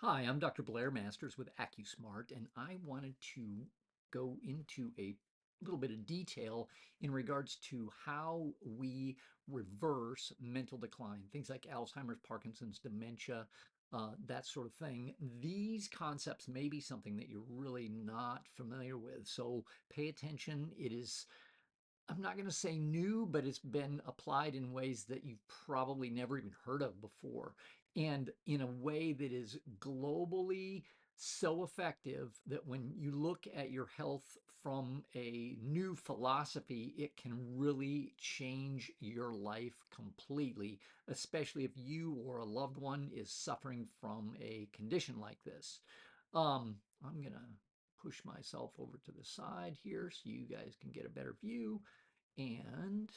Hi, I'm Dr. Blair Masters with AccuSmart, and I wanted to go into a little bit of detail in regards to how we reverse mental decline, things like Alzheimer's, Parkinson's, dementia, that sort of thing. These concepts may be something that you're really not familiar with, so pay attention. It is I'm not going to say new, but it's been applied in ways that you've probably never even heard of before, and in a way that is globally so effective that when you look at your health from a new philosophy, it can really change your life completely, especially if you or a loved one is suffering from a condition like this. I'm going to push myself over to the side here so you guys can get a better view and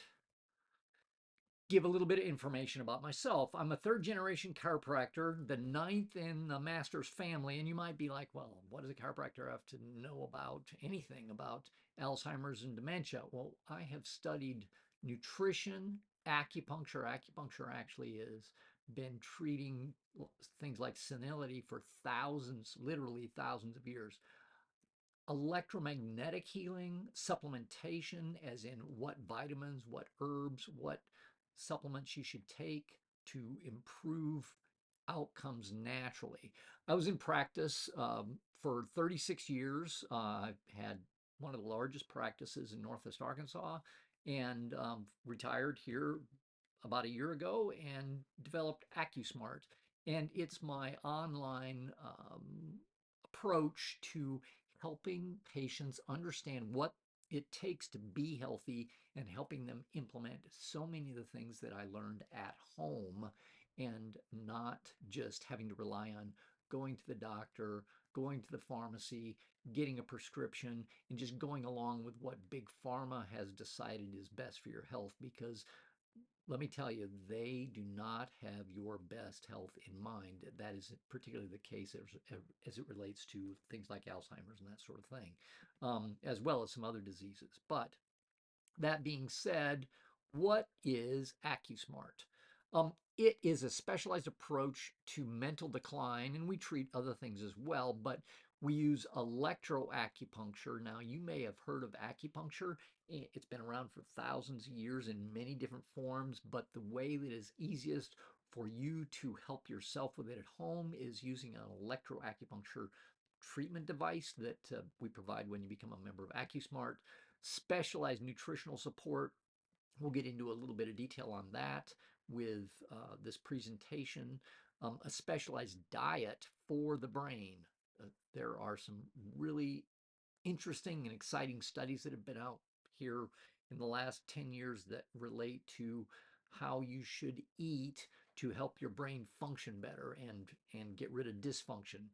give a little bit of information about myself. I'm a third generation chiropractor, the ninth in the master's family. And you might be like, well, what does a chiropractor have to know about anything about Alzheimer's and dementia? Well, I have studied nutrition, acupuncture. Acupuncture actually has been treating things like senility for thousands, literally thousands of years. Electromagnetic healing, supplementation, as in what vitamins, what herbs, what supplements you should take to improve outcomes naturally. I was in practice for 36 years. I've had one of the largest practices in Northwest Arkansas and retired here about a year ago and developed AccuSmart. And it's my online approach to helping patients understand what it takes to be healthy and helping them implement so many of the things that I learned at home and not just having to rely on going to the doctor, going to the pharmacy, getting a prescription, and just going along with what big pharma has decided is best for your health because let me tell you, they do not have your best health in mind. That is particularly the case as it relates to things like Alzheimer's and that sort of thing, as well as some other diseases. But that being said, what is AccuSmart? It is a specialized approach to mental decline, and we treat other things as well, but we use electroacupuncture. Now, you may have heard of acupuncture. It's been around for thousands of years in many different forms, but the way that is easiest for you to help yourself with it at home is using an electroacupuncture treatment device that we provide when you become a member of AccuSmart. Specialized nutritional support. We'll get into a little bit of detail on that with this presentation. A specialized diet for the brain. There are some really interesting and exciting studies that have been out here in the last 10 years that relate to how you should eat to help your brain function better and get rid of dysfunction.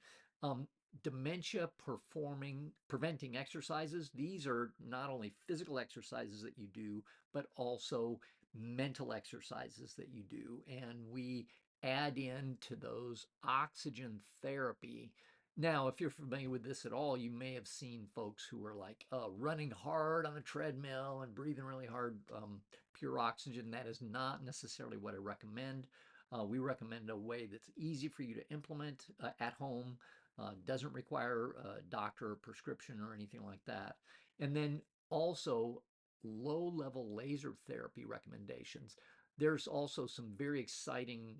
Um, Dementia performing preventing exercises. These are not only physical exercises that you do, but also mental exercises that you do. And we add in to those oxygen therapy. Now, if you're familiar with this at all, you may have seen folks who are like running hard on a treadmill and breathing really hard, pure oxygen. That is not necessarily what I recommend. We recommend a way that's easy for you to implement at home, doesn't require a doctor or prescription or anything like that. And then also low-level laser therapy recommendations. There's also some very exciting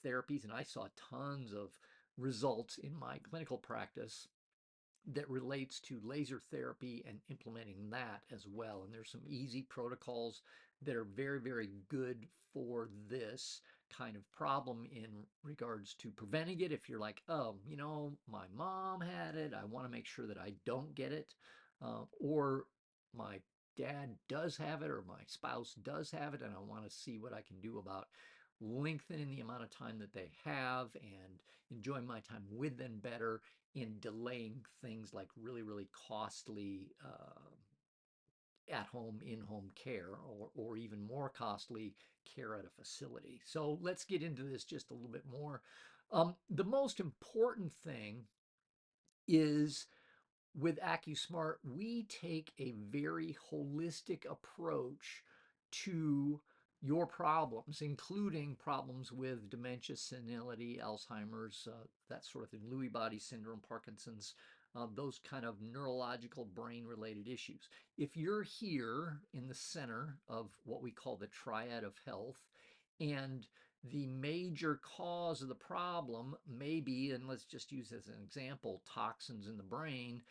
therapies, and I saw tons of results in my clinical practice that relates to laser therapy and implementing that as well. And there's some easy protocols that are very, very good for this kind of problem in regards to preventing it. If you're like, oh, my mom had it, I want to make sure that I don't get it, or my dad does have it, or my spouse does have it, and I want to see what I can do about lengthening the amount of time that they have and enjoying my time with them better in delaying things like really, really costly at-home, in-home care, or even more costly care at a facility. So let's get into this just a little bit more. The most important thing is with AccuSmart, we take a very holistic approach to your problems, including problems with dementia, senility, Alzheimer's, that sort of thing, Lewy body syndrome, Parkinson's, those kind of neurological brain related issues. If you're here in the center of what we call the triad of health, and the major cause of the problem may be, and let's just use as an example, toxins in the brain,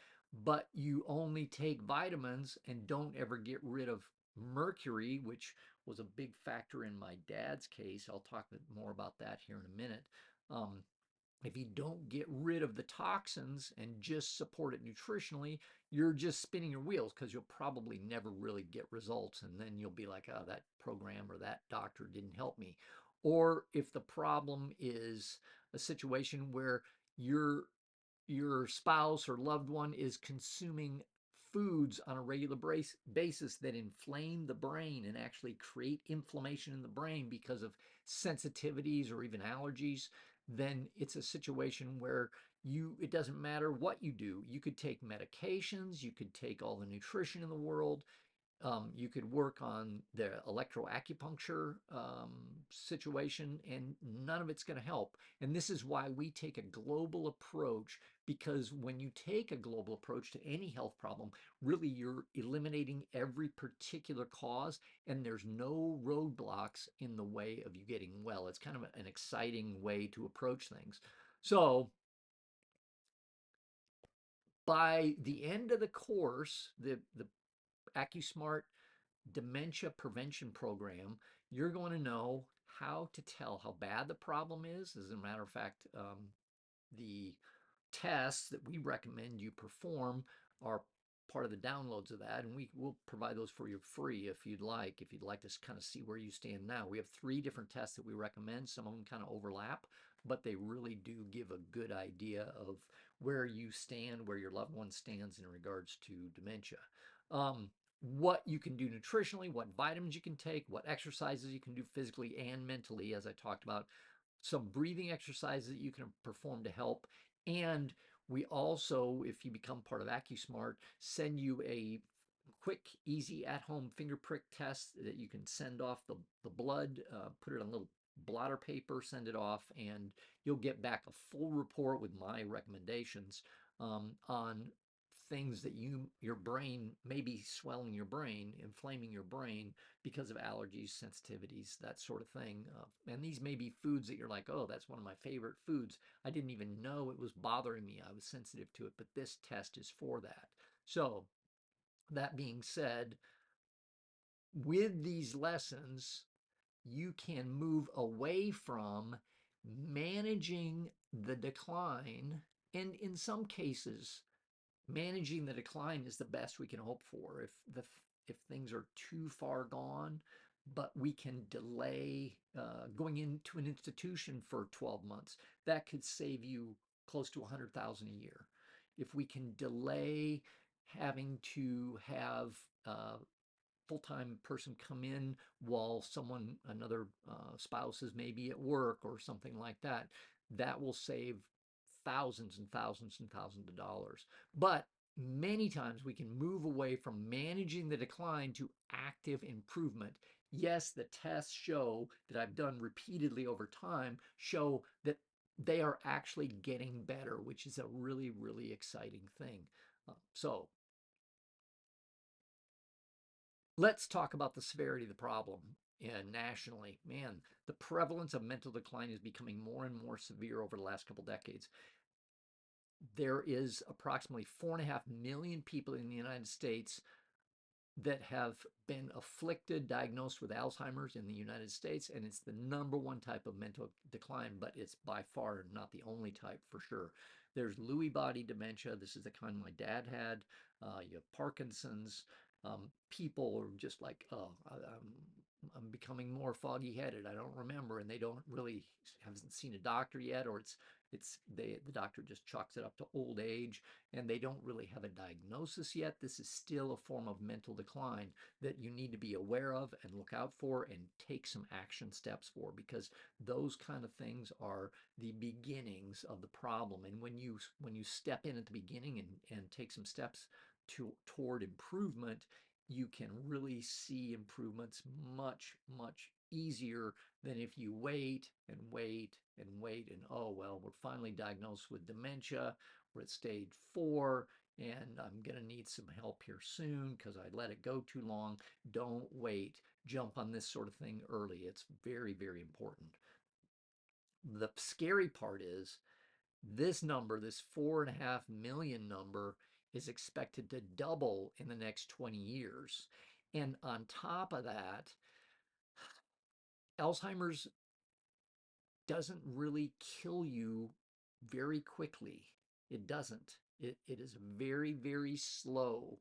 but you only take vitamins and don't ever get rid of mercury, which was a big factor in my dad's case. I'll talk more about that here in a minute. Um, if you don't get rid of the toxins and just support it nutritionally, you're just spinning your wheels because you'll probably never really get results. And then you'll be like, oh, that program or that doctor didn't help me. Or if the problem is a situation where you're your spouse or loved one is consuming foods on a regular basis that inflame the brain and actually create inflammation in the brain because of sensitivities or even allergies, then it's a situation where it doesn't matter what you do. You could take medications, you could take all the nutrition in the world, you could work on the electroacupuncture situation, and none of it's going to help. And this is why we take a global approach, because when you take a global approach to any health problem, really you're eliminating every particular cause, and there's no roadblocks in the way of you getting well. It's kind of an exciting way to approach things. So, by the end of the course, the AccuSmart Dementia Prevention Program, you're going to know how to tell how bad the problem is. As a matter of fact, the tests that we recommend you perform are part of the downloads of that, and we will provide those for you free if you'd like. If you'd like to kind of see where you stand now, we have 3 different tests that we recommend. Some of them kind of overlap, but they really do give a good idea of where you stand, where your loved one stands in regards to dementia. What you can do nutritionally, what vitamins you can take, what exercises you can do physically and mentally, as I talked about, some breathing exercises that you can perform to help. And we also, if you become part of AccuSmart, send you a quick, easy at-home finger prick test that you can send off the blood, put it on a little blotter paper, send it off, and you'll get back a full report with my recommendations on things that your brain may be swelling your brain, inflaming your brain because of allergies, sensitivities, that sort of thing. And these may be foods that you're like, oh, that's one of my favorite foods. I didn't even know it was bothering me. I was sensitive to it, but this test is for that. So that being said, with these lessons, you can move away from managing the decline, and in some cases, managing the decline is the best we can hope for. If things are too far gone, but we can delay going into an institution for 12 months, that could save you close to 100,000 a year. If we can delay having to have full-time person come in while another spouse is maybe at work or something like that, that will save thousands and thousands and thousands of dollars. But many times we can move away from managing the decline to active improvement. Yes, the tests show that I've done repeatedly over time show that they are actually getting better, which is a really, really exciting thing. So let's talk about the severity of the problem. And nationally, man, the prevalence of mental decline is becoming more and more severe over the last couple decades. There is approximately 4.5 million people in the United States that have been afflicted, diagnosed with Alzheimer's in the United States, and it's the #1 type of mental decline, but it's by far not the only type for sure. There's Lewy body dementia. This is the kind my dad had. You have Parkinson's. People are just like, oh, I'm becoming more foggy-headed. I don't remember, and they don't really haven't seen a doctor yet, or the doctor just chalks it up to old age, and they don't really have a diagnosis yet. This is still a form of mental decline that you need to be aware of and look out for and take some action steps for, because those kind of things are the beginnings of the problem. And when you step in at the beginning and take some steps toward improvement, you can really see improvements much, much easier than if you wait and wait and wait and, oh, well, we're finally diagnosed with dementia. We're at stage 4 and I'm going to need some help here soon because I let it go too long. Don't wait. Jump on this sort of thing early. It's very, very important. The scary part is this number, this 4.5 million number, is expected to double in the next 20 years. And on top of that, Alzheimer's doesn't really kill you very quickly. It doesn't. It is very, very slow,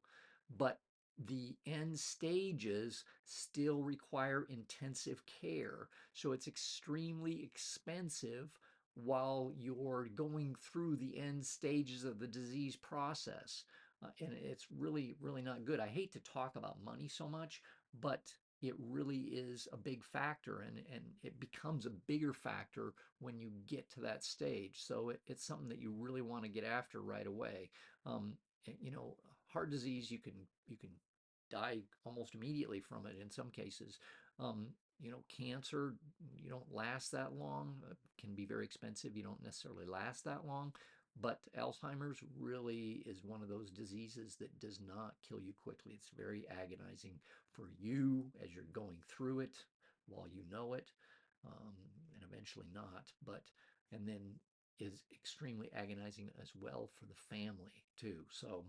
but the end stages still require intensive care. So it's extremely expensive while you're going through the end stages of the disease process. And it's really, really not good. I hate to talk about money so much, but it really is a big factor, and it becomes a bigger factor when you get to that stage. So it's something that you really want to get after right away. Um, you know, heart disease, you can die almost immediately from it in some cases. You know, cancer, you don't last that long, can be very expensive. You don't necessarily last that long. But Alzheimer's really is one of those diseases that does not kill you quickly. It's very agonizing for you as you're going through it while you know it, and eventually not. And then is extremely agonizing as well for the family too. So,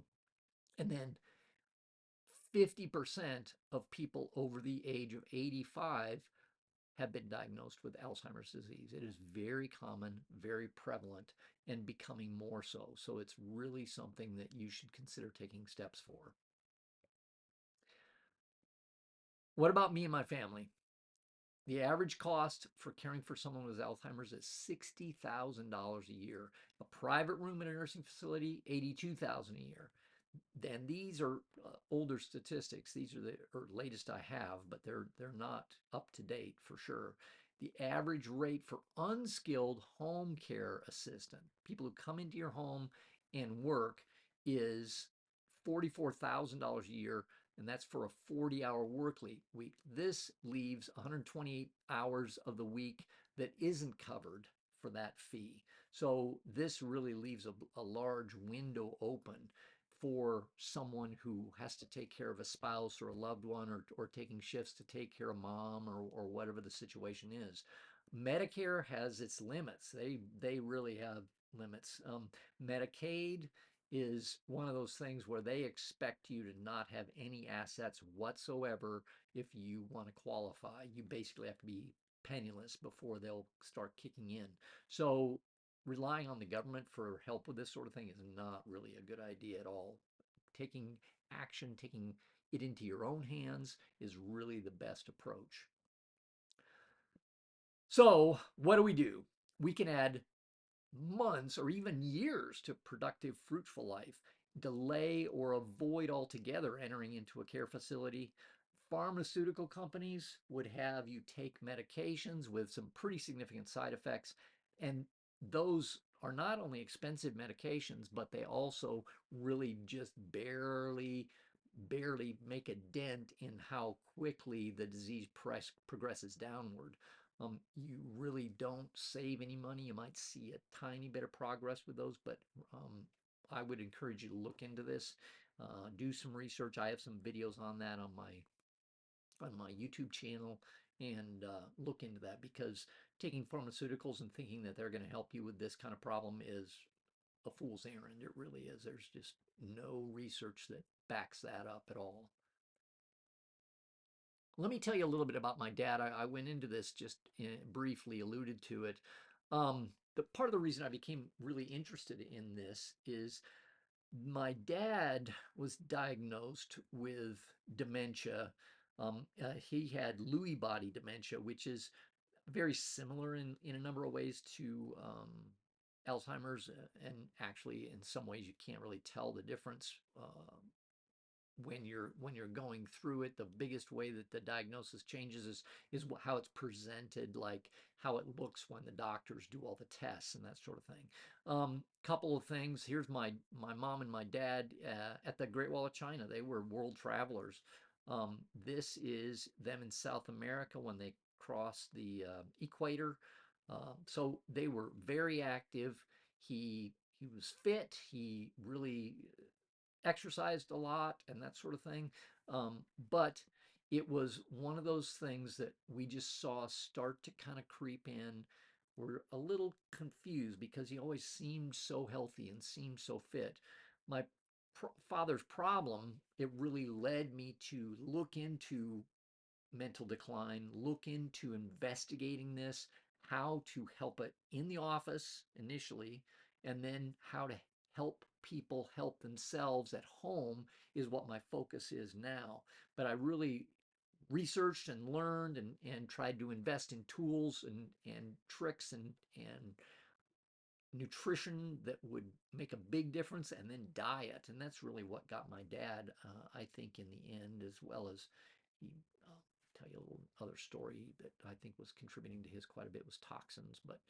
and then 50% of people over the age of 85 have been diagnosed with Alzheimer's disease. It is very common, very prevalent, and becoming more so. So it's really something that you should consider taking steps for. What about me and my family? The average cost for caring for someone with Alzheimer's is $60,000 a year. A private room in a nursing facility, $82,000 a year. Then these are older statistics. These are the latest I have, but they're not up to date for sure. The average rate for unskilled home care assistant, people who come into your home and work, is $44,000 a year, and that's for a 40-hour work week. This leaves 128 hours of the week that isn't covered for that fee. So this really leaves a large window open for someone who has to take care of a spouse or a loved one, or taking shifts to take care of mom, or whatever the situation is. Medicare has its limits. They really have limits. Medicaid is one of those things where they expect you to not have any assets whatsoever if you want to qualify. You basically have to be penniless before they'll start kicking in. So relying on the government for help with this sort of thing is not really a good idea at all. Taking action, taking it into your own hands is really the best approach. So what do? We can add months or even years to productive, fruitful life, delay or avoid altogether entering into a care facility. Pharmaceutical companies would have you take medications with some pretty significant side effects, and those are not only expensive medications, but they also really just barely make a dent in how quickly the disease progresses downward. You really don't save any money. You might see a tiny bit of progress with those, but I would encourage you to look into this, do some research. I have some videos on that on my YouTube channel, and look into that, because taking pharmaceuticals and thinking that they're going to help you with this kind of problem is a fool's errand. It really is. There's just no research that backs that up at all. Let me tell you a little bit about my dad. I went into this just briefly, alluded to it. The part of the reason I became really interested in this is my dad was diagnosed with dementia. He had Lewy body dementia, which is very similar in a number of ways to Alzheimer's, and actually in some ways you can't really tell the difference when you're going through it. The biggest way that the diagnosis changes is how it's presented, like how it looks when the doctors do all the tests and that sort of thing. Couple of things. Here's my mom and my dad at the Great Wall of China. They were world travelers. This is them in South America when they across the equator. So they were very active. He was fit. He really exercised a lot and that sort of thing. But it was one of those things that we just saw start to kind of creep in. We're a little confused because he always seemed so healthy and seemed so fit. My father's problem, it really led me to look into mental decline, look into investigating this, how to help it in the office initially, and then how to help people help themselves at home is what my focus is now. But I really researched and learned and tried to invest in tools and tricks and nutrition that would make a big difference, and then diet. And that's really what got my dad, I think, in the end, as well as he, I'll tell you a little other story that I think was contributing to his quite a bit was toxins. But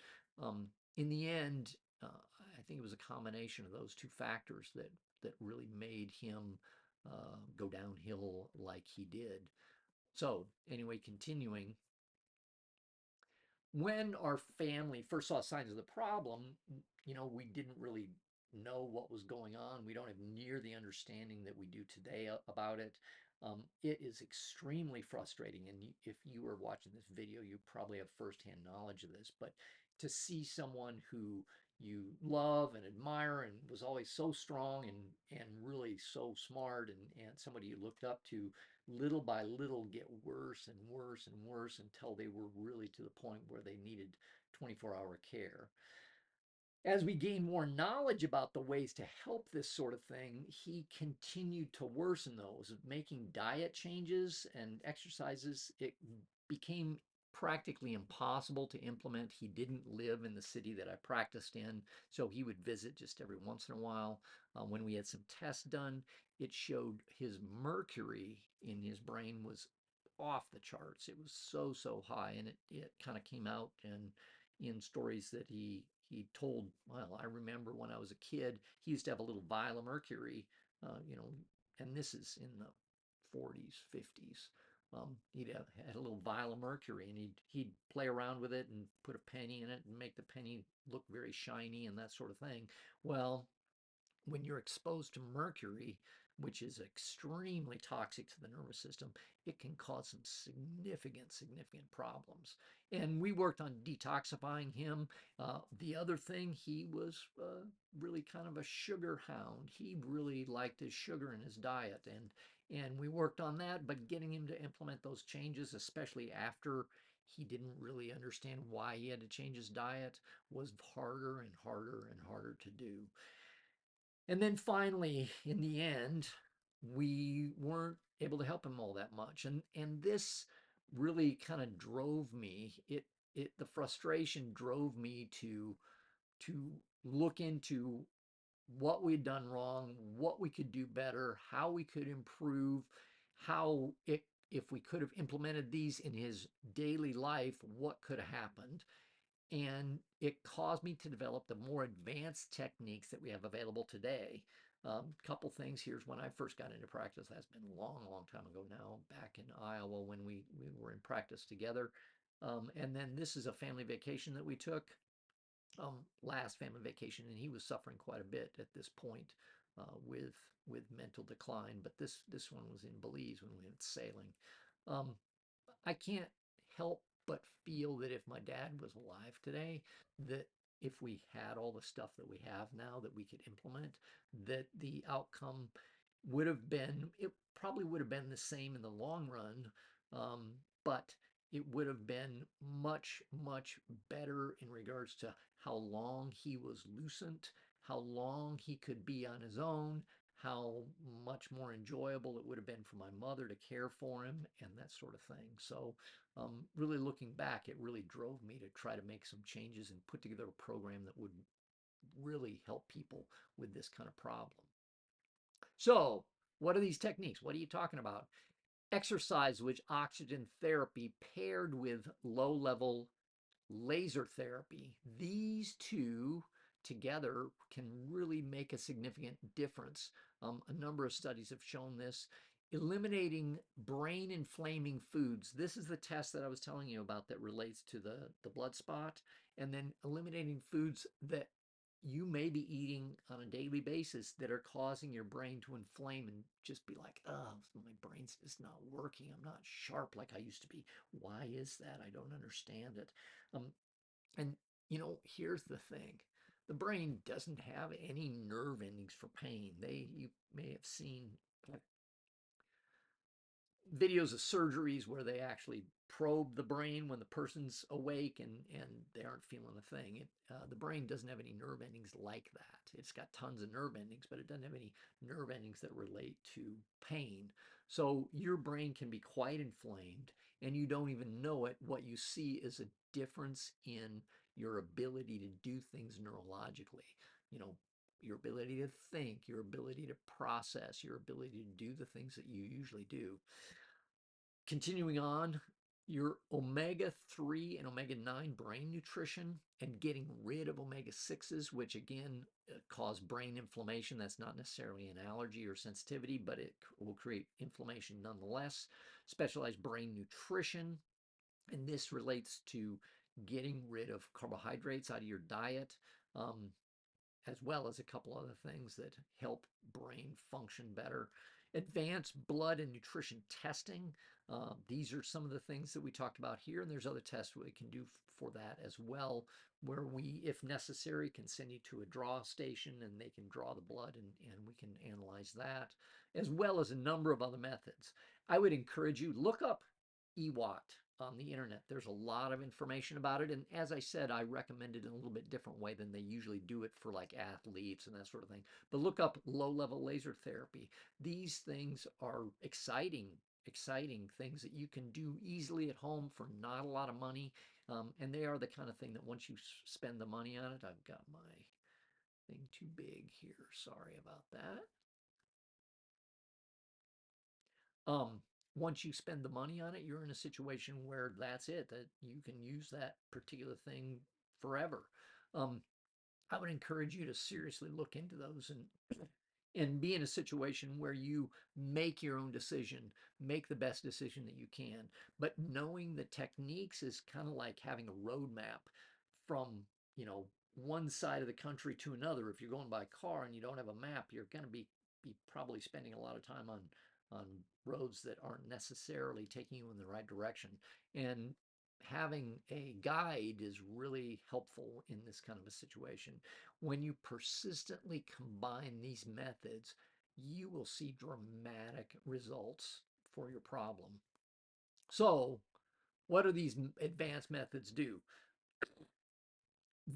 in the end, I think it was a combination of those two factors that really made him go downhill like he did. So anyway, continuing, when our family first saw signs of the problem, we didn't really know what was going on. We don't have near the understanding that we do today about it. It is extremely frustrating. And if you are watching this video, you probably have firsthand knowledge of this. But to see someone who you love and admire and was always so strong and really so smart and somebody you looked up to, little by little get worse and worse and worse until they were really to the point where they needed 24-hour care. As we gained more knowledge about the ways to help this sort of thing, he continued to worsen those, making diet changes and exercises. It became practically impossible to implement. He didn't live in the city that I practiced in, so he would visit just every once in a while. When we had some tests done, it showed his mercury in his brain was off the charts. It was so high, and it kind of came out and in stories that he told. Well, I remember when I was a kid, he used to have a little vial of mercury, you know, and this is in the 40s, 50s. He'd have had a little vial of mercury, and he'd play around with it and put a penny in it and make the penny look very shiny and that sort of thing. Well, when you're exposed to mercury, which is extremely toxic to the nervous system, it can cause some significant problems. And we worked on detoxifying him. The other thing, he was really kind of a sugar hound. He really liked his sugar in his diet, and we worked on that. But getting him to implement those changes, especially after he didn't really understand why he had to change his diet, was harder and harder and harder to do. And then finally, in the end, we weren't able to help him all that much. And this really kind of drove me. The frustration drove me to look into what we'd done wrong, what we could do better, how we could improve, how it if we could have implemented these in his daily life, what could have happened. And it caused me to develop the more advanced techniques that we have available today. Couple things. Here's when I first got into practice. That's been a long time ago now, back in Iowa when we were in practice together. And then this is a family vacation that we took, last family vacation, and he was suffering quite a bit at this point with mental decline. But this one was in Belize when we went sailing. Um, I can't help but feel that if my dad was alive today, that if we had all the stuff that we have now that we could implement, that the outcome would have been, it probably would have been the same in the long run, but it would have been much better in regards to how long he was lucent, how long he could be on his own, how much more enjoyable it would have been for my mother to care for him and that sort of thing. So really looking back, it really drove me to try to make some changes and put together a program that would really help people with this kind of problem. So what are these techniques? What are you talking about? Exercise with oxygen therapy paired with low-level laser therapy. These two together can really make a significant difference. A number of studies have shown this. eliminating brain inflaming foods. This is the test that I was telling you about that relates to the blood spot, and then eliminating foods that you may be eating on a daily basis that are causing your brain to inflame and just be like, oh, my brain's just not working. I'm not sharp like I used to be. Why is that? I don't understand it. Um, and here's the thing. The brain doesn't have any nerve endings for pain. You may have seen videos of surgeries where they actually probe the brain when the person's awake and they aren't feeling a thing. The brain doesn't have any nerve endings like that. It's got tons of nerve endings, but it doesn't have any nerve endings that relate to pain. So your brain can be quite inflamed and you don't even know it. What you see is a difference in your ability to do things neurologically. You know, your ability to think, your ability to process, your ability to do the things that you usually do. Continuing on, your omega-3 and omega-9 brain nutrition and getting rid of omega-6s, which again cause brain inflammation. That's not necessarily an allergy or sensitivity, but it will create inflammation nonetheless. Specialized brain nutrition, and this relates to getting rid of carbohydrates out of your diet. As well as a couple other things that help brain function better. Advanced blood and nutrition testing. These are some of the things that we talked about here, and there's other tests we can do for that as well, where we, if necessary, can send you to a draw station and they can draw the blood and we can analyze that, as well as a number of other methods. I would encourage you, look up EWAT on the internet. There's a lot of information about it. And as I said, I recommend it in a little bit different way than they usually do it for like athletes and that sort of thing. But look up low-level laser therapy. These things are exciting things that you can do easily at home for not a lot of money. And they are the kind of thing that once you spend the money on it, I've got my thing too big here. Sorry about that. Um, Once you spend the money on it, you're in a situation where that's it, that you can use that particular thing forever. Um, I would encourage you to seriously look into those and be in a situation where you make your own decision, make the best decision that you can. But knowing the techniques is kind of like having a roadmap from, one side of the country to another. If you're going by car and you don't have a map, you're going to be probably spending a lot of time on roads that aren't necessarily taking you in the right direction. And having a guide is really helpful in this kind of a situation. When you persistently combine these methods, you will see dramatic results for your problem. So, what do these advanced methods do?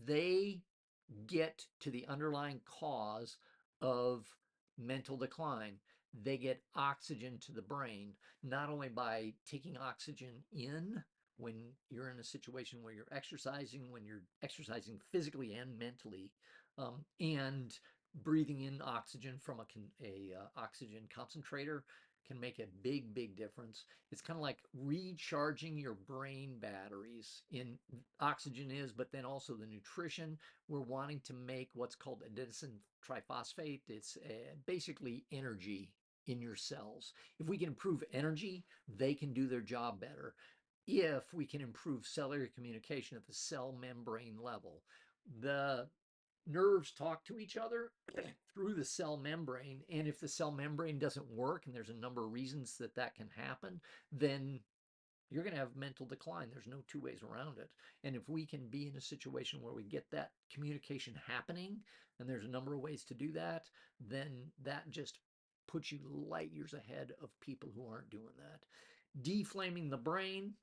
They get to the underlying cause of mental decline. They get oxygen to the brain, not only by taking oxygen in when you're in a situation where you're exercising, when you're exercising physically and mentally, and breathing in oxygen from a oxygen concentrator can make a big difference. It's kind of like recharging your brain batteries in oxygen is, but then also the nutrition. We're wanting to make what's called adenosine triphosphate. It's basically energy in your cells. If we can improve energy, they can do their job better. If we can improve cellular communication at the cell membrane level, the nerves talk to each other through the cell membrane. And if the cell membrane doesn't work, and there's a number of reasons that that can happen, then you're going to have mental decline. There's no two ways around it. And if we can be in a situation where we get that communication happening, and there's a number of ways to do that, then that just puts you light years ahead of people who aren't doing that. Deflaming the brain,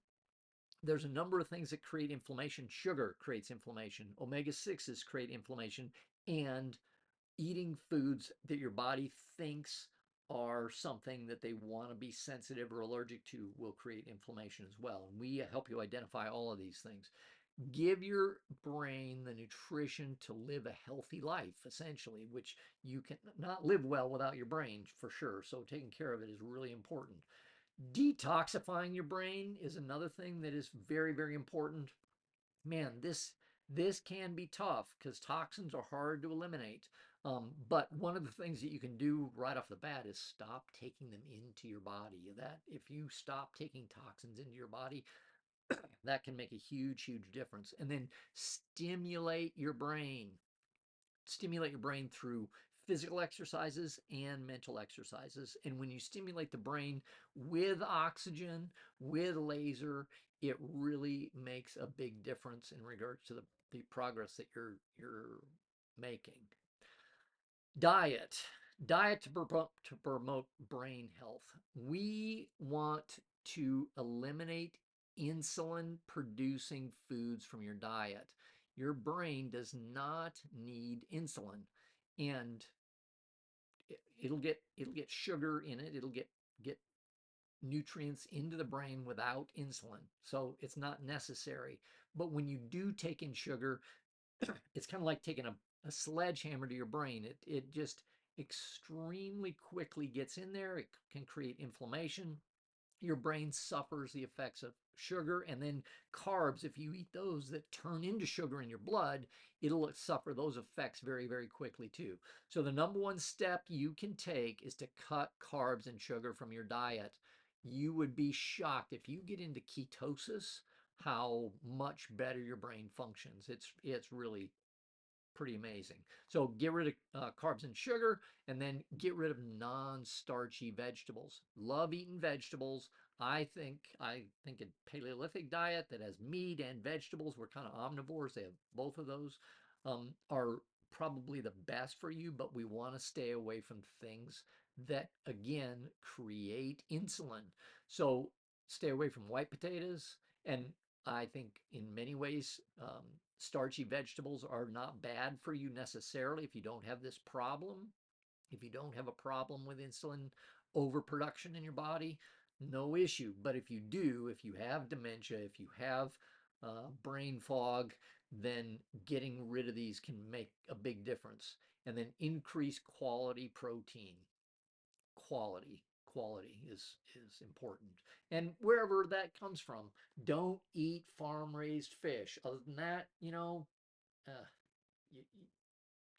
there's a number of things that create inflammation. Sugar creates inflammation. Omega-6s create inflammation. And eating foods that your body thinks are something that they want to be sensitive or allergic to will create inflammation as well. And we help you identify all of these things. Give your brain the nutrition to live a healthy life, essentially, which you can not live well without your brain for sure. So taking care of it is really important. Detoxifying your brain is another thing that is very important. Man, this This can be tough because toxins are hard to eliminate. But one of the things that you can do right off the bat is stop taking them into your body. That if you stop taking toxins into your body, that can make a huge, huge difference. And then stimulate your brain. Stimulate your brain through physical exercises and mental exercises. And when you stimulate the brain with oxygen, with laser, it really makes a big difference in regards to the progress that you're making. Diet. Diet to promote brain health. We want to eliminate insulin producing foods from your diet. Your brain does not need insulin, and it'll get sugar in it. It'll get nutrients into the brain without insulin. So it's not necessary. But when you do take in sugar, it's kind of like taking a sledgehammer to your brain. It just extremely quickly gets in there. It can create inflammation. Your brain suffers the effects of sugar, and then carbs, if you eat those that turn into sugar in your blood, it'll suffer those effects very, very quickly too. So the number one step you can take is to cut carbs and sugar from your diet. You would be shocked if you get into ketosis how much better your brain functions. It's really pretty amazing. So get rid of carbs and sugar, and then get rid of non-starchy vegetables. Love eating vegetables. I think a Paleolithic diet that has meat and vegetables, we're kind of omnivores. They have both of those, are probably the best for you, but we want to stay away from things that again create insulin. So stay away from white potatoes, and I think in many ways, starchy vegetables are not bad for you necessarily if you don't have this problem. If you don't have a problem with insulin overproduction in your body, no issue. But if you do, if you have dementia, if you have brain fog, then getting rid of these can make a big difference. And then increase quality protein. Quality is important, and wherever that comes from. Don't eat farm raised fish. Other than that, uh, you,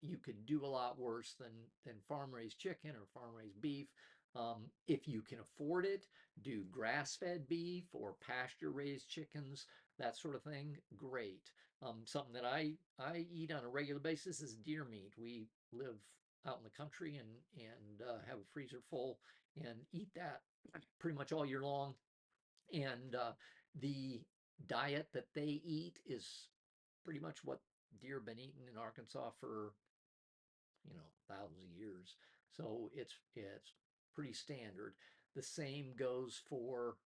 you could do a lot worse than farm raised chicken or farm raised beef. If you can afford it, do grass fed beef or pasture raised chickens, that sort of thing. Great. Something that I eat on a regular basis is deer meat. We live out in the country and have a freezer full and eat that pretty much all year long. And the diet that they eat is pretty much what deer have been eating in Arkansas for thousands of years. So it's pretty standard. The same goes for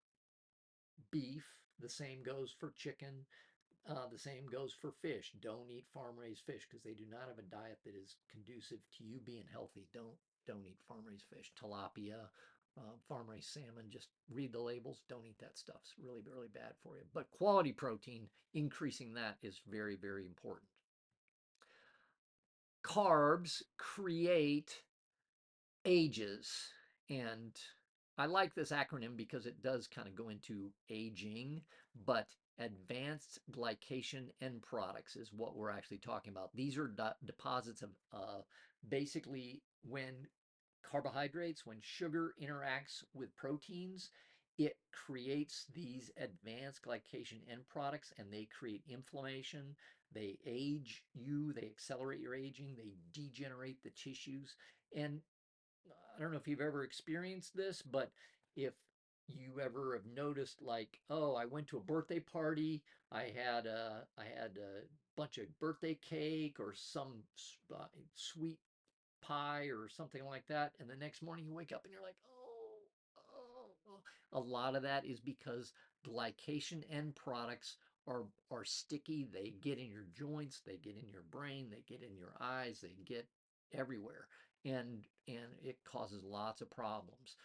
beef. The same goes for chicken. The same goes for fish. Don't eat farm raised fish because they do not have a diet that is conducive to you being healthy. Don't eat farm raised fish. Tilapia, farm raised salmon. Just read the labels. Don't eat that stuff. It's really, really bad for you. But quality protein, increasing that is very, very important. Carbs create ages. And I like this acronym because it does kind of go into aging, but advanced glycation end products is what we're actually talking about. These are deposits of basically when carbohydrates, when sugar interacts with proteins, it creates these advanced glycation end products and they create inflammation. They age you, they accelerate your aging, they degenerate the tissues. And I don't know if you've ever experienced this, but if you ever have noticed, like, oh, I went to a birthday party, I had a bunch of birthday cake or some sweet pie or something like that, and the next morning you wake up and you're like, oh. A lot of that is because glycation end products are sticky. They get in your joints, they get in your brain, they get in your eyes, they get everywhere, and it causes lots of problems.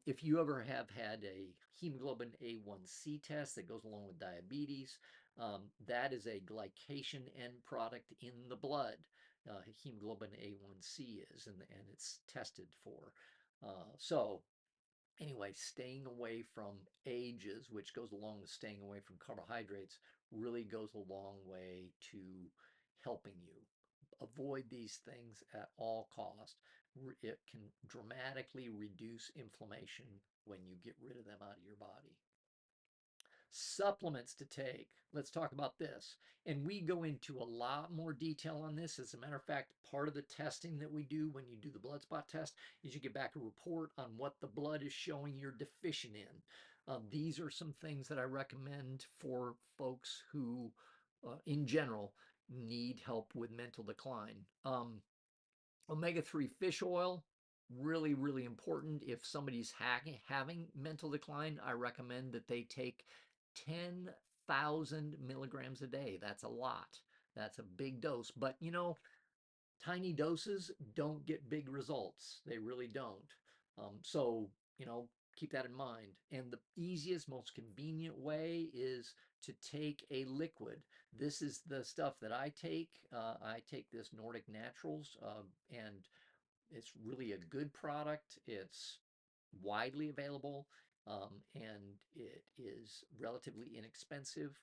If you ever have had a hemoglobin A1C test that goes along with diabetes, that is a glycation end product in the blood. Hemoglobin A1C is, and it's tested for. So anyway, staying away from ages, which goes along with staying away from carbohydrates, really goes a long way to helping you. Avoid these things at all cost. It can dramatically reduce inflammation when you get rid of them out of your body. Supplements to take. Let's talk about this. And we go into a lot more detail on this. As a matter of fact, part of the testing that we do when you do the blood spot test is you get back a report on what the blood is showing you're deficient in. These are some things that I recommend for folks who, in general, need help with mental decline. Omega-3 fish oil, really, really important. If somebody's having mental decline, I recommend that they take 10,000 milligrams a day. That's a lot. That's a big dose. But you know, tiny doses don't get big results. They really don't. So, you know, keep that in mind. And the easiest, most convenient way is to take a liquid. This is the stuff that I take. I take this Nordic Naturals, and it's really a good product. It's widely available, and it is relatively inexpensive.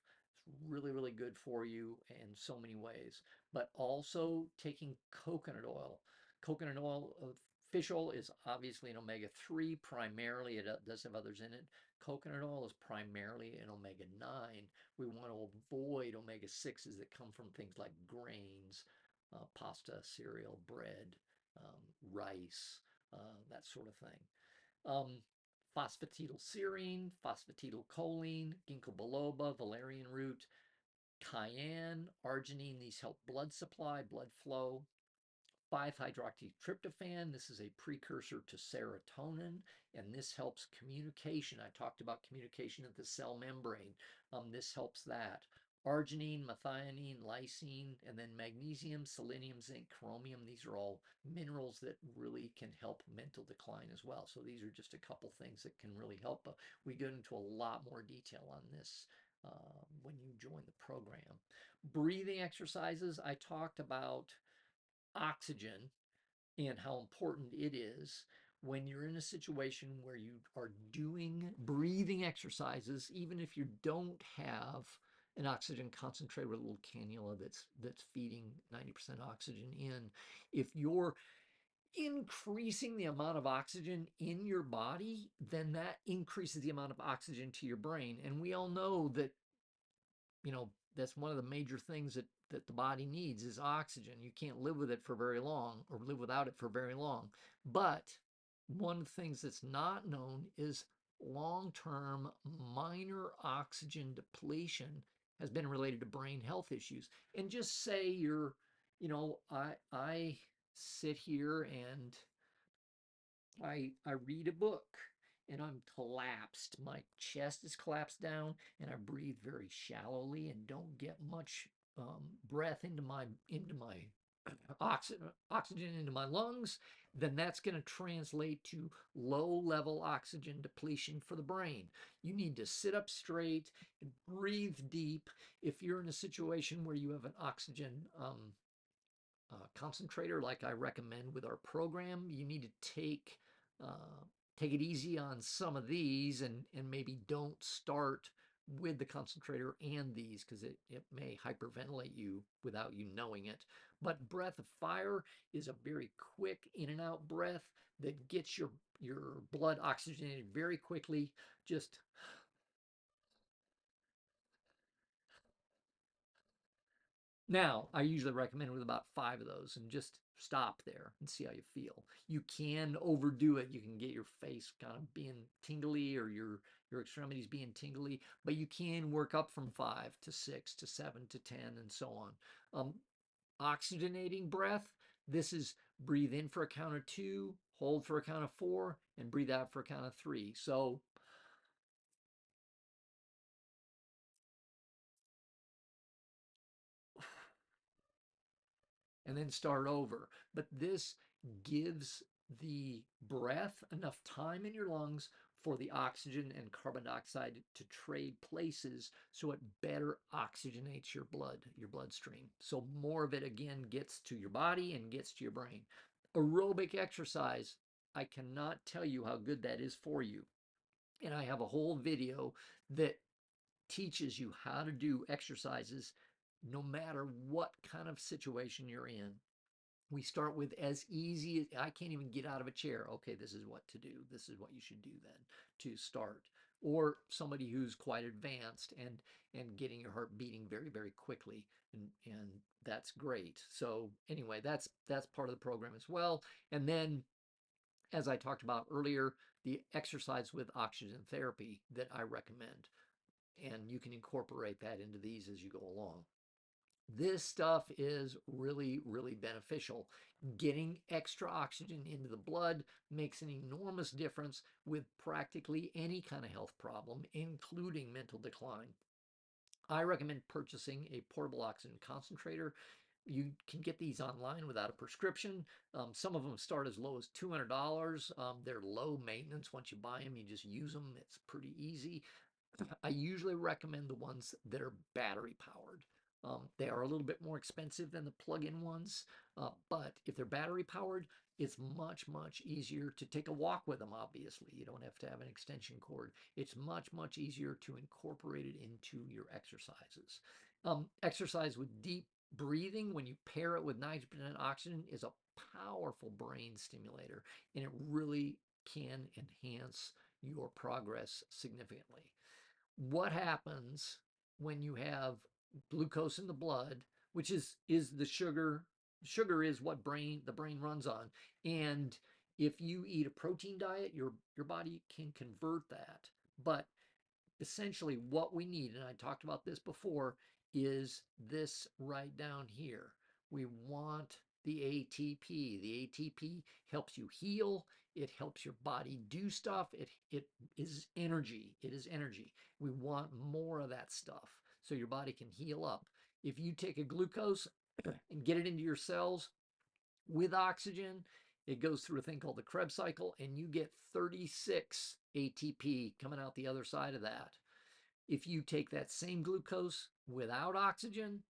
It's really, really good for you in so many ways. But also taking coconut oil. Coconut oil, fish oil is obviously an omega-3 primarily. It does have others in it. Coconut oil is primarily an omega-9. We want to avoid omega-6s that come from things like grains, pasta, cereal, bread, rice, that sort of thing. Um, Phosphatidylserine, phosphatidylcholine, ginkgo biloba, valerian root, cayenne, arginine. These help blood supply, blood flow. 5-hydroxytryptophan. This is a precursor to serotonin, and this helps communication. I talked about communication at the cell membrane. This helps that. Arginine, methionine, lysine, and then magnesium, selenium, zinc, chromium. These are all minerals that really can help mental decline as well. So these are just a couple things that can really help. But we go into a lot more detail on this when you join the program. Breathing exercises, I talked about oxygen and how important it is when you're in a situation where you are doing breathing exercises, even if you don't have an oxygen concentrator with a little cannula that's feeding 90% oxygen in. If you're increasing the amount of oxygen in your body, then that increases the amount of oxygen to your brain. And we all know that, you know, that's one of the major things that the body needs is oxygen. You can't live with it for very long or live without it for very long. But one of the things that's not known is long-term minor oxygen depletion has been related to brain health issues. And just say you're, you know, I sit here and I read a book and I'm collapsed. My chest is collapsed down and I breathe very shallowly and don't get much breath into my oxygen into my lungs. Then that's going to translate to low level oxygen depletion for the brain. You need to sit up straight and breathe deep. If you're in a situation where you have an oxygen concentrator like I recommend with our program, you need to take it easy on some of these and maybe don't start with the concentrator and these because it may hyperventilate you without you knowing it. But breath of fire is a very quick in and out breath that gets your blood oxygenated very quickly. Just now, I usually recommend with about 5 of those and just stop there and see how you feel. You can overdo it. You can get your face kind of being tingly or your extremities being tingly, but you can work up from 5 to 6 to 7 to 10 and so on. Oxygenating breath, this is breathe in for a count of 2, hold for a count of 4, and breathe out for a count of 3. So and then start over. But this gives the breath enough time in your lungs for the oxygen and carbon dioxide to trade places so it better oxygenates your bloodstream. So more of it again gets to your body and gets to your brain. Aerobic exercise, I cannot tell you how good that is for you. And I have a whole video that teaches you how to do exercises no matter what kind of situation you're in. We start with as easy as I can't even get out of a chair. Okay, this is what to do. This is what you should do then to start. Or somebody who's quite advanced and getting your heart beating very, very quickly. And that's great. So anyway, that's part of the program as well. And then as I talked about earlier, the exercise with oxygen therapy that I recommend. And you can incorporate that into these as you go along. This stuff is really, really beneficial. Getting extra oxygen into the blood makes an enormous difference with practically any kind of health problem, including mental decline. I recommend purchasing a portable oxygen concentrator. You can get these online without a prescription. Some of them start as low as $200. They're low maintenance. Once you buy them, you just use them. It's pretty easy. I usually recommend the ones that are battery powered. They are a little bit more expensive than the plug-in ones, but if they're battery powered, it's much, much easier to take a walk with them, obviously. You don't have to have an extension cord. It's much, much easier to incorporate it into your exercises. Exercise with deep breathing, when you pair it with nitrogen and oxygen, is a powerful brain stimulator, and it really can enhance your progress significantly. What happens when you have glucose in the blood, which is the sugar? Sugar is what the brain runs on. And if you eat a protein diet, your body can convert that. But essentially what we need, and I talked about this before, is this right down here. We want the ATP. The ATP helps you heal. It helps your body do stuff. It is energy. It is energy. We want more of that stuff so your body can heal up. If you take a glucose and get it into your cells with oxygen, it goes through a thing called the Krebs cycle, and you get 36 ATP coming out the other side of that. If you take that same glucose without oxygen,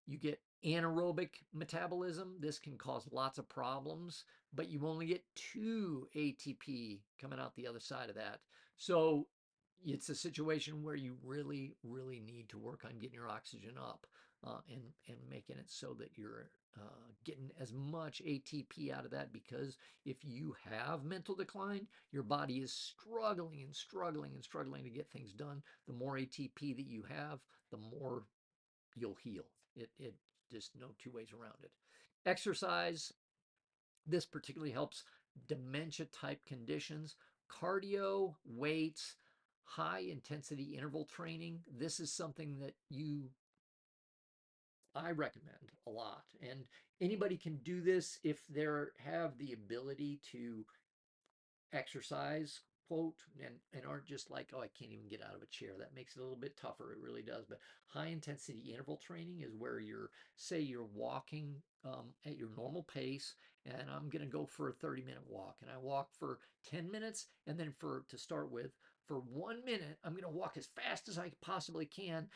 you get anaerobic metabolism. This can cause lots of problems, but you only get 2 ATP coming out the other side of that. So it's a situation where you really, really need to work on getting your oxygen up and making it so that you're getting as much ATP out of that, because if you have mental decline, your body is struggling and struggling and struggling to get things done. The more ATP that you have, the more you'll heal. It just no two ways around it. Exercise, this particularly helps dementia type conditions. Cardio, weights, high intensity interval training. This is something that I recommend a lot. And anybody can do this if they have the ability to exercise, quote, and aren't just like, oh, I can't even get out of a chair. That makes it a little bit tougher. It really does. But high intensity interval training is where say you're walking at your normal pace, and I'm going to go for a 30-minute walk. And I walk for 10 minutes, and then to start with, for 1 minute, I'm going to walk as fast as I possibly can.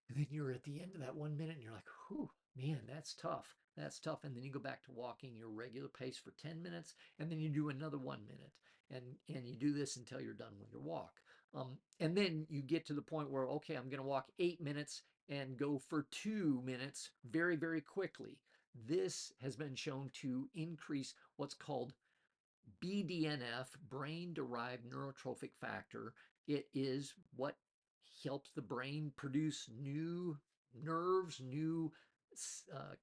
And then you're at the end of that 1 minute and you're like, whew, man, that's tough. That's tough. And then you go back to walking your regular pace for 10 minutes, and then you do another 1 minute. And you do this until you're done with your walk. And then you get to the point where, okay, I'm going to walk 8 minutes and go for 2 minutes very, very quickly. This has been shown to increase what's called BDNF, brain-derived neurotrophic factor. It is what helps the brain produce new nerves, new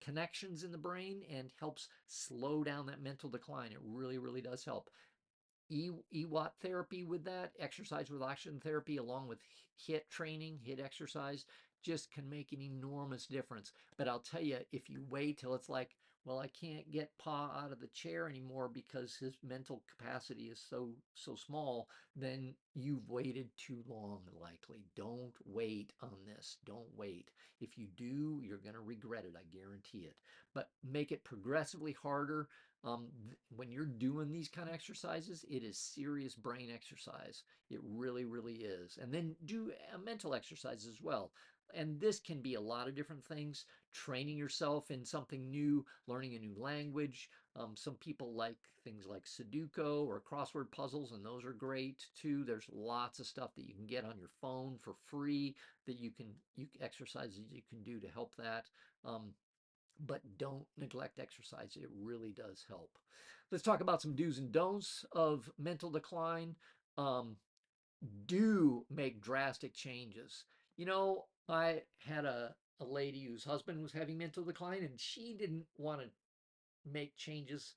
connections in the brain, and helps slow down that mental decline. It really, really does help. EWAT therapy with that, exercise with oxygen therapy, along with HIIT training, HIIT exercise, just can make an enormous difference. But I'll tell you, if you wait till it's like, well, I can't get Pa out of the chair anymore because his mental capacity is so small, then you've waited too long, likely. Don't wait on this. Don't wait. If you do, you're going to regret it. I guarantee it. But make it progressively harder. When you're doing these kind of exercises, it is serious brain exercise. It really, really is. And then do mental exercise as well. And this can be a lot of different things: training yourself in something new, learning a new language. Some people like things like Sudoku or crossword puzzles, and those are great too. There's lots of stuff that you can get on your phone for free that you exercises you can do to help that. Um, but don't neglect exercise. It really does help. Let's talk about some do's and don'ts of mental decline. Um, do make drastic changes. I had a lady whose husband was having mental decline, and she didn't want to make changes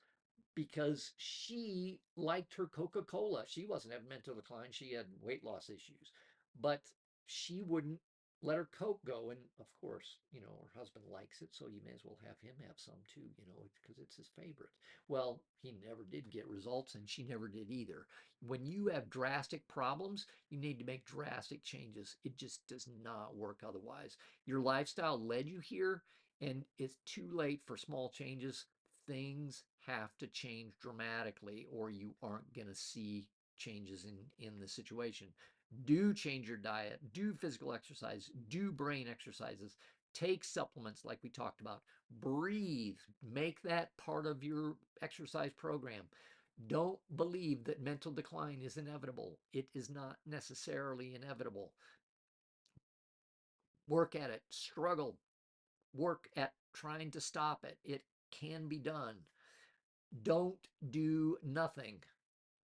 because she liked her Coca-Cola. She wasn't having mental decline, she had weight loss issues, but she wouldn't let her Coke go. And of course, her husband likes it, so you may as well have him have some too, because it's his favorite. Well, he never did get results, and she never did either. When you have drastic problems, you need to make drastic changes. It just does not work otherwise. Your lifestyle led you here, and it's too late for small changes. Things have to change dramatically, or you aren't going to see changes in the situation. Do change your diet, do physical exercise, do brain exercises, take supplements like we talked about, breathe, make that part of your exercise program. Don't believe that mental decline is inevitable. It is not necessarily inevitable. Work at it, struggle, work at trying to stop it. It can be done. Don't do nothing.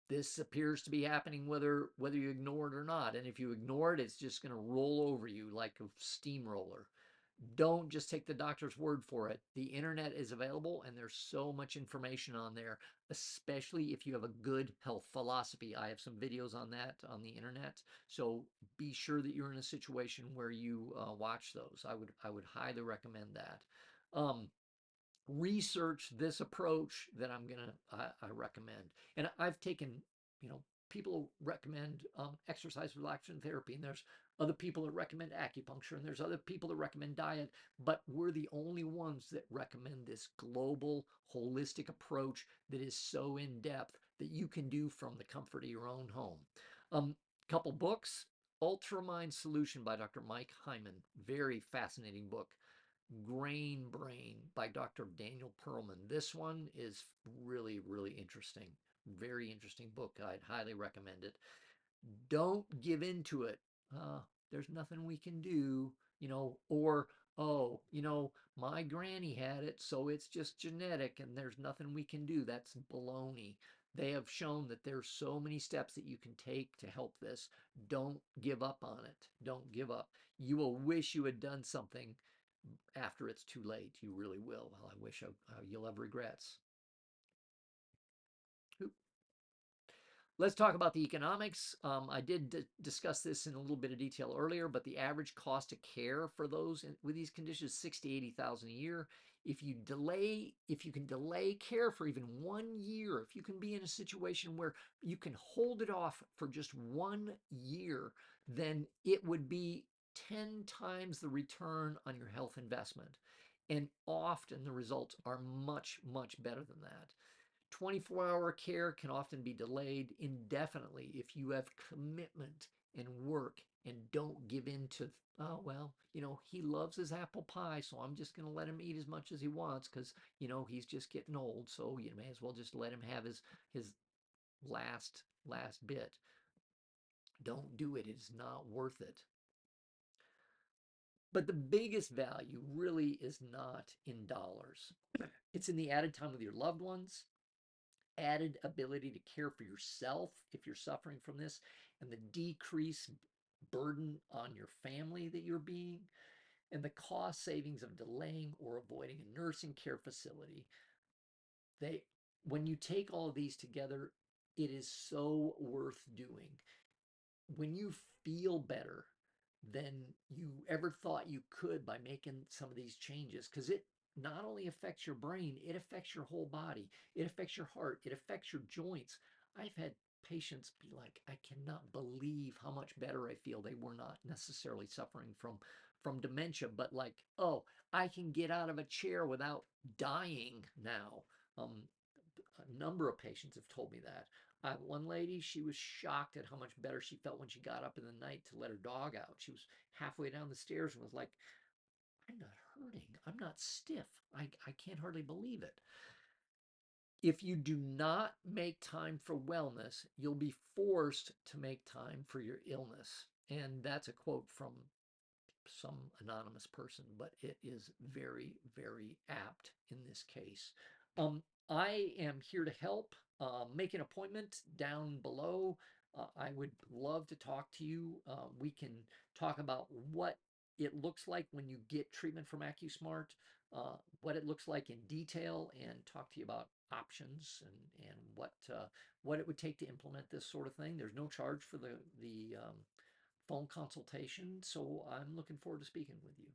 This appears to be happening whether you ignore it or not. And if you ignore it, it's just going to roll over you like a steamroller. Don't just take the doctor's word for it. The internet is available, and there's so much information on there, especially if you have a good health philosophy. I have some videos on that on the internet. So be sure that you're in a situation where you watch those. I would highly recommend that. Research this approach that I recommend. And I've taken, people recommend exercise relaxation therapy, and there's other people that recommend acupuncture, and there's other people that recommend diet, but we're the only ones that recommend this global holistic approach that is so in depth that you can do from the comfort of your own home. Couple books: Ultramind Solution by Dr. Mike Hyman, very fascinating book. Grain Brain by Dr. Daniel Perlman. This one is really, really interesting. Very interesting book. I'd highly recommend it. Don't give in to it. There's nothing we can do, or, oh, my granny had it, so it's just genetic and there's nothing we can do. That's baloney. They have shown that there's so many steps that you can take to help this. Don't give up on it. Don't give up. You will wish you had done something after it's too late. You really will. Well, I wish you'll have regrets. Let's talk about the economics. I did discuss this in a little bit of detail earlier, but the average cost of care for those with these conditions is 60, 80,000 a year. If you can delay care for even 1 year, if you can be in a situation where you can hold it off for just 1 year, then it would be 10 times the return on your health investment. And often the results are much, much better than that. 24-hour care can often be delayed indefinitely if you have commitment and work and don't give in to, oh, well, he loves his apple pie, so I'm just going to let him eat as much as he wants because, he's just getting old. So you may as well just let him have his last bit. Don't do it. It's not worth it. But the biggest value really is not in dollars. It's in the added time with your loved ones, added ability to care for yourself if you're suffering from this, and the decreased burden on your family that you're being, and the cost savings of delaying or avoiding a nursing care facility. They, when you take all of these together, it is so worth doing. When you feel better than you ever thought you could by making some of these changes, because it not only affects your brain, it affects your whole body, it affects your heart, it affects your joints. I've had patients be like, I cannot believe how much better I feel. They were not necessarily suffering from dementia, but like, oh, I can get out of a chair without dying now. A number of patients have told me that. One lady, she was shocked at how much better she felt when she got up in the night to let her dog out. She was halfway down the stairs and was like, I'm not hurting. I'm not stiff. I can't hardly believe it. If you do not make time for wellness, you'll be forced to make time for your illness. And that's a quote from some anonymous person, but it is very, very apt in this case. Um, I am here to help. Make an appointment down below. I would love to talk to you. We can talk about what it looks like when you get treatment from AccuSmart, what it looks like in detail, and talk to you about options and what it would take to implement this sort of thing. There's no charge for the phone consultation. So I'm looking forward to speaking with you.